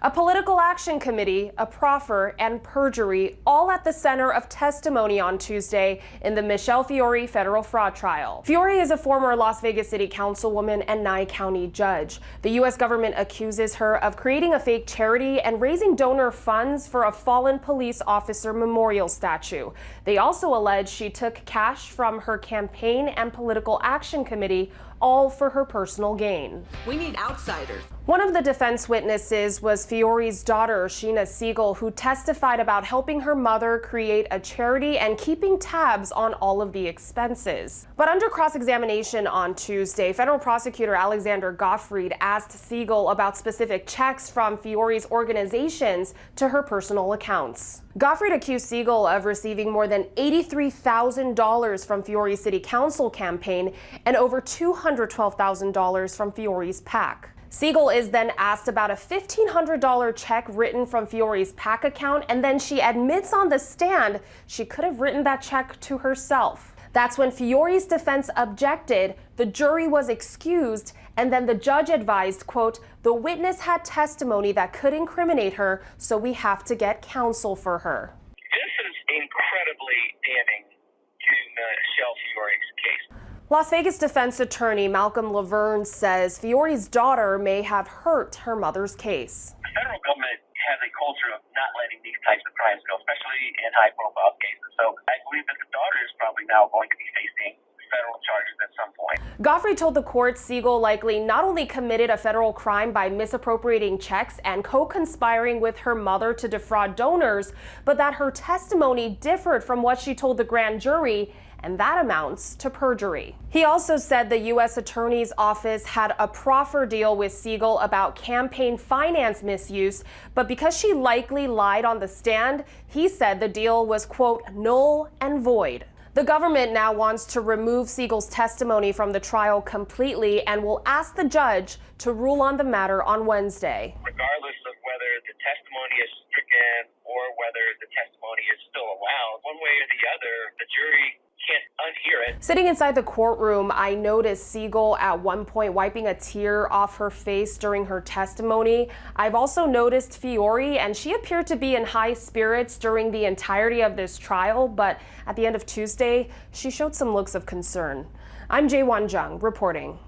A political action committee, a proffer, and perjury all at the center of testimony on Tuesday in the Michele Fiore federal fraud trial. Fiore is a former Las Vegas City Councilwoman and Nye County judge. The U.S. government accuses her of creating a fake charity and raising donor funds for a fallen police officer memorial statue. They also allege she took cash from her campaign and political action committee, all for her personal gain. We need outsiders. One of the defense witnesses was Fiore's daughter, Sheena Siegel, who testified about helping her mother create a charity and keeping tabs on all of the expenses. But under cross-examination on Tuesday, federal prosecutor Alexander Gottfried asked Siegel about specific checks from Fiore's organizations to her personal accounts. Gottfried accused Siegel of receiving more than $83,000 from Fiore's city council campaign and over $212,000 from Fiore's PAC. Siegel is then asked about a $1,500 check written from Fiore's PAC account, and then she admits on the stand she could have written that check to herself. That's when Fiore's defense objected, the jury was excused, and then the judge advised, quote, "The witness had testimony that could incriminate her, so we have to get counsel for her." This is incredibly damning to Michele Fiore's case. Las Vegas defense attorney Malcolm Laverne says Fiore's daughter may have hurt her mother's case. The federal government has a culture of not letting these types of crimes go, especially in high-profile cases. So I believe that the daughter is probably now going to be facing federal charges at some point. Gottfried told the court Siegel likely not only committed a federal crime by misappropriating checks and co-conspiring with her mother to defraud donors, but that her testimony differed from what she told the grand jury, and that amounts to perjury. He also said the U.S. Attorney's Office had a proffer deal with Siegel about campaign finance misuse, but because she likely lied on the stand, he said the deal was, quote, null and void. The government now wants to remove Siegel's testimony from the trial completely and will ask the judge to rule on the matter on Wednesday. Regardless of whether the testimony is stricken or whether the testimony is still allowed, one way or the other, the jury can't unhear it. Sitting inside the courtroom, I noticed Siegel at one point wiping a tear off her face during her testimony. I've also noticed Fiore, and she appeared to be in high spirits during the entirety of this trial, but at the end of Tuesday, she showed some looks of concern. I'm Jaewon Jung reporting.